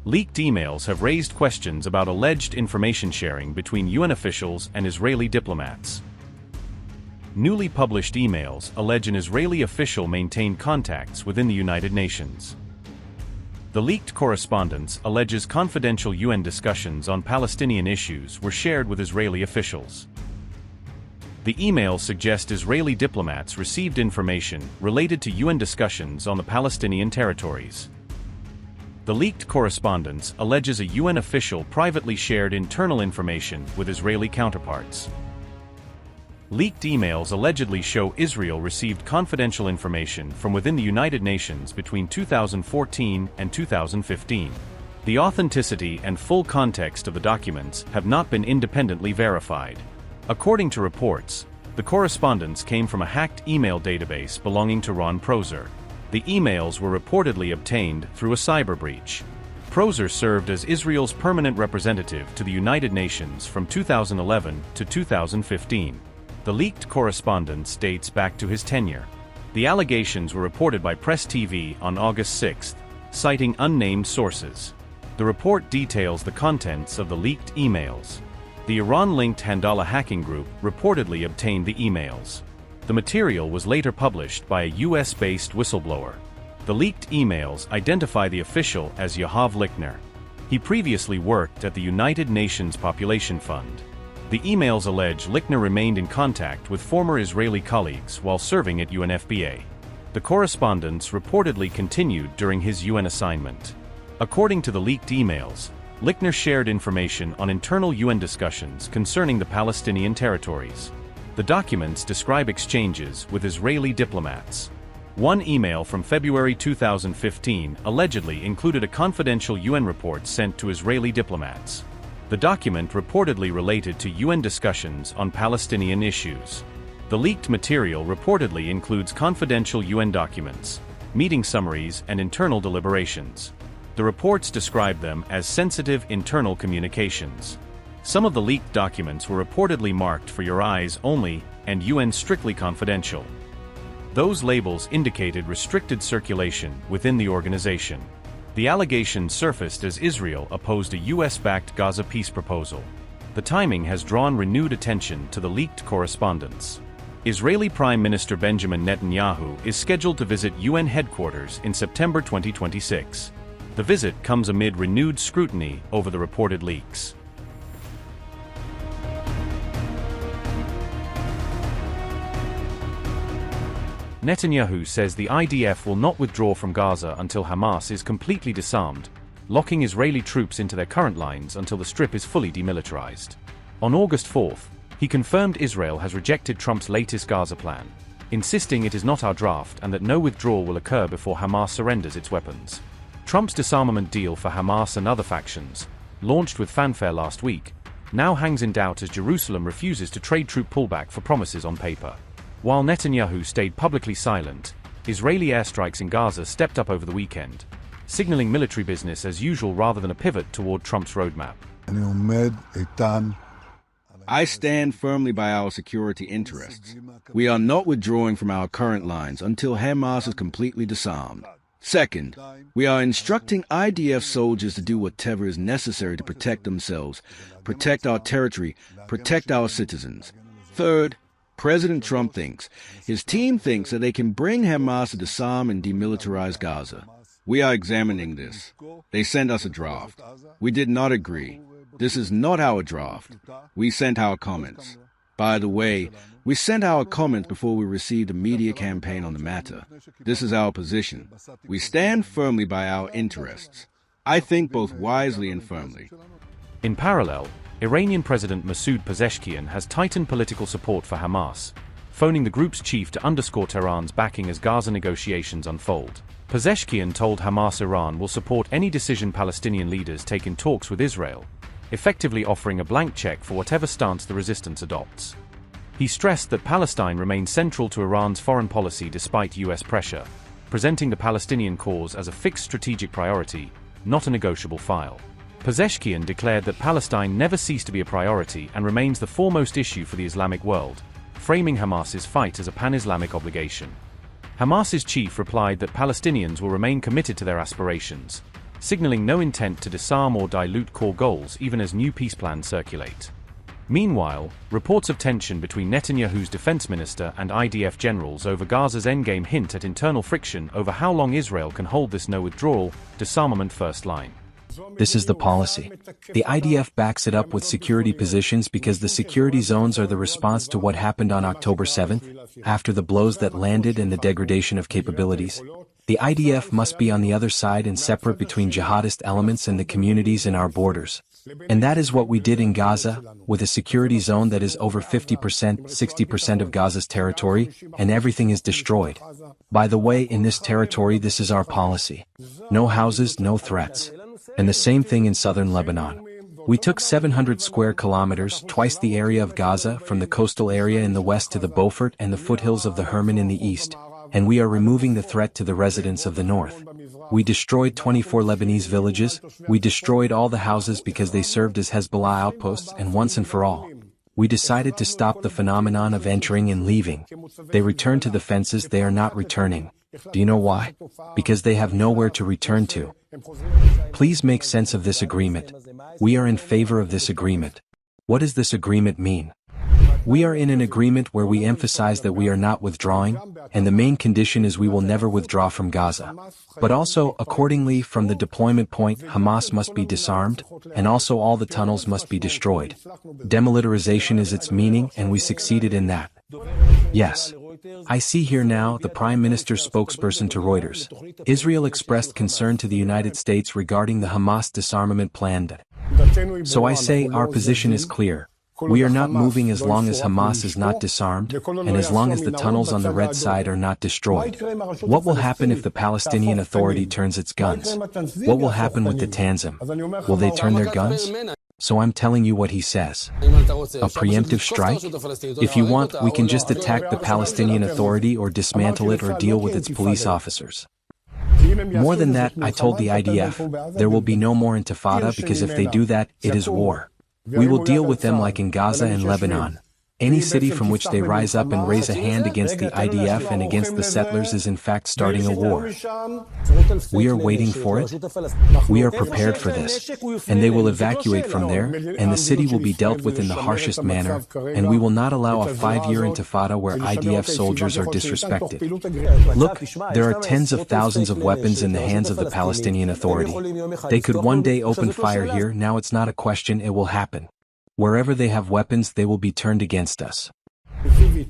Leaked emails have raised questions about alleged information sharing between UN officials and Israeli diplomats. Newly published emails allege an Israeli official maintained contacts within the United Nations. The leaked correspondence alleges confidential UN discussions on Palestinian issues were shared with Israeli officials. The emails suggest Israeli diplomats received information related to UN discussions on the Palestinian territories. The leaked correspondence alleges a UN official privately shared internal information with Israeli counterparts. Leaked emails allegedly show Israel received confidential information from within the United Nations between 2014 and 2015. The authenticity and full context of the documents have not been independently verified. According to reports, the correspondence came from a hacked email database belonging to Ron Prozer. The emails were reportedly obtained through a cyber breach. Prozer served as Israel's permanent representative to the United Nations from 2011 to 2015. The leaked correspondence dates back to his tenure. The allegations were reported by Press TV on August 6, citing unnamed sources. The report details the contents of the leaked emails. The Iran-linked Handala hacking group reportedly obtained the emails. The material was later published by a US-based whistleblower. The leaked emails identify the official as Yoav Lichtner. He previously worked at the United Nations Population Fund. The emails allege Lichtner remained in contact with former Israeli colleagues while serving at UNFPA. The correspondence reportedly continued during his UN assignment. According to the leaked emails, Lichtner shared information on internal UN discussions concerning the Palestinian territories. The documents describe exchanges with Israeli diplomats. One email from February 2015 allegedly included a confidential UN report sent to Israeli diplomats. The document reportedly related to UN discussions on Palestinian issues. The leaked material reportedly includes confidential UN documents, meeting summaries, and internal deliberations. The reports describe them as sensitive internal communications. Some of the leaked documents were reportedly marked for your eyes only and UN strictly confidential. Those labels indicated restricted circulation within the organization. The allegation surfaced as Israel opposed a US-backed Gaza peace proposal. The timing has drawn renewed attention to the leaked correspondence. Israeli Prime Minister Benjamin Netanyahu is scheduled to visit UN headquarters in September 2026. The visit comes amid renewed scrutiny over the reported leaks. Netanyahu says the IDF will not withdraw from Gaza until Hamas is completely disarmed, locking Israeli troops into their current lines until the Strip is fully demilitarized. On August 4, he confirmed Israel has rejected Trump's latest Gaza plan, insisting it is not our draft and that no withdrawal will occur before Hamas surrenders its weapons. Trump's disarmament deal for Hamas and other factions, launched with fanfare last week, now hangs in doubt as Jerusalem refuses to trade troop pullback for promises on paper. While Netanyahu stayed publicly silent, Israeli airstrikes in Gaza stepped up over the weekend, signaling military business as usual rather than a pivot toward Trump's roadmap. I stand firmly by our security interests. We are not withdrawing from our current lines until Hamas is completely disarmed. Second, we are instructing IDF soldiers to do whatever is necessary to protect themselves, protect our territory, protect our citizens. Third, President Trump thinks, his team thinks that they can bring Hamas to disarm and demilitarize Gaza. We are examining this. They sent us a draft. We did not agree. This is not our draft. We sent our comments. By the way, we sent our comments before we received a media campaign on the matter. This is our position. We stand firmly by our interests. I think both wisely and firmly. In parallel, Iranian President Masoud Pezeshkian has tightened political support for Hamas, phoning the group's chief to underscore Tehran's backing as Gaza negotiations unfold. Pezeshkian told Hamas Iran will support any decision Palestinian leaders take in talks with Israel, effectively offering a blank check for whatever stance the resistance adopts. He stressed that Palestine remains central to Iran's foreign policy despite US pressure, presenting the Palestinian cause as a fixed strategic priority, not a negotiable file. Pezeshkian declared that Palestine never ceased to be a priority and remains the foremost issue for the Islamic world, framing Hamas's fight as a pan-Islamic obligation. Hamas's chief replied that Palestinians will remain committed to their aspirations, signaling no intent to disarm or dilute core goals even as new peace plans circulate. Meanwhile, reports of tension between Netanyahu's defense minister and IDF generals over Gaza's endgame hint at internal friction over how long Israel can hold this no-withdrawal, disarmament first line. This is the policy. The IDF backs it up with security positions because the security zones are the response to what happened on October 7th, after the blows that landed and the degradation of capabilities. The IDF must be on the other side and separate between jihadist elements and the communities in our borders. And that is what we did in Gaza, with a security zone that is over 50%, 60% of Gaza's territory, and everything is destroyed. By the way, in this territory this is our policy. No houses, no threats. And the same thing in southern Lebanon. We took 700 square kilometers, twice the area of Gaza, from the coastal area in the west to the Beaufort and the foothills of the Hermon in the east, and we are removing the threat to the residents of the north. We destroyed 24 Lebanese villages, we destroyed all the houses because they served as Hezbollah outposts, and once and for all, we decided to stop the phenomenon of entering and leaving. They return to the fences, they are not returning. Do you know why? Because they have nowhere to return to. Please make sense of this agreement. We are in favor of this agreement. What does this agreement mean? We are in an agreement where we emphasize that we are not withdrawing, and the main condition is we will never withdraw from Gaza. But also, accordingly, from the deployment point, Hamas must be disarmed, and also all the tunnels must be destroyed. Demilitarization is its meaning, and we succeeded in that. Yes. I see here now the Prime Minister's spokesperson to Reuters. Israel expressed concern to the United States regarding the Hamas disarmament plan. So I say our position is clear. We are not moving as long as Hamas is not disarmed, and as long as the tunnels on the red side are not destroyed. What will happen if the Palestinian Authority turns its guns? What will happen with the Tanzim? Will they turn their guns? So I'm telling you what he says. A preemptive strike? If you want, we can just attack the Palestinian Authority or dismantle it or deal with its police officers. More than that, I told the IDF, there will be no more intifada because if they do that, it is war. We will deal with them like in Gaza and Lebanon. Any city from which they rise up and raise a hand against the IDF and against the settlers is in fact starting a war. We are waiting for it. We are prepared for this. And they will evacuate from there, and the city will be dealt with in the harshest manner, and we will not allow a 5-year intifada where IDF soldiers are disrespected. Look, there are tens of thousands of weapons in the hands of the Palestinian Authority. They could one day open fire here, now it's not a question, it will happen. Wherever they have weapons, they will be turned against us.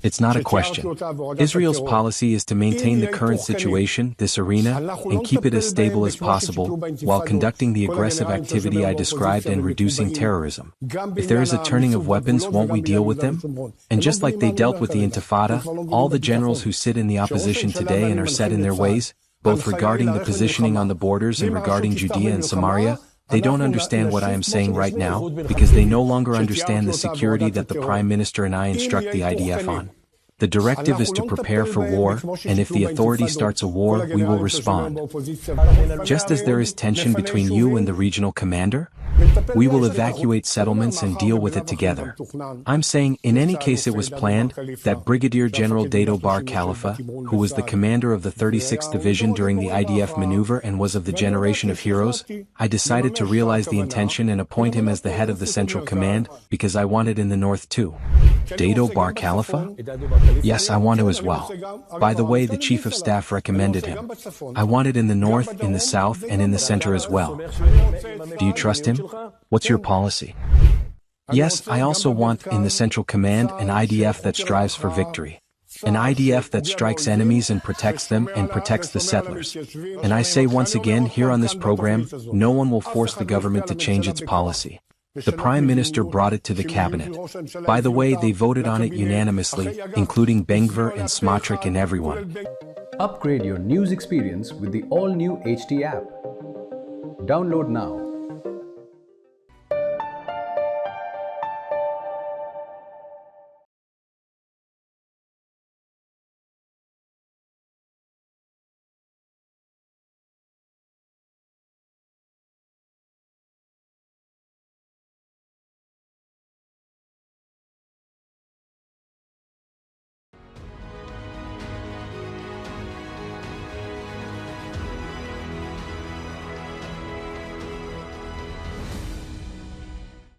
It's not a question. Israel's policy is to maintain the current situation, this arena, and keep it as stable as possible, while conducting the aggressive activity I described and reducing terrorism. If there is a turning of weapons, won't we deal with them? And just like they dealt with the Intifada, all the generals who sit in the opposition today and are set in their ways, both regarding the positioning on the borders and regarding Judea and Samaria, they don't understand what I am saying right now, because they no longer understand the security that the Prime Minister and I instruct the IDF on. The directive is to prepare for war, and if the authority starts a war, we will respond. Just as there is tension between you and the regional commander, we will evacuate settlements and deal with it together. I'm saying, in any case it was planned, that Brigadier General Dado Bar Khalifa, who was the commander of the 36th Division during the IDF maneuver and was of the generation of heroes, I decided to realize the intention and appoint him as the head of the Central Command, because I want it in the north too. Dado Bar Khalifa? Yes, I want to as well. By the way, the Chief of Staff recommended him. I want it in the north, in the south, and in the center as well. Do you trust him? What's your policy? Yes, I also want, in the Central Command, an IDF that strives for victory. An IDF that strikes enemies and protects them and protects the settlers. And I say once again here on this program, no one will force the government to change its policy. The Prime Minister brought it to the cabinet. By the way, they voted on it unanimously, including Ben-Gvir and Smotrich and everyone. Upgrade your news experience with the all-new HT app. Download now.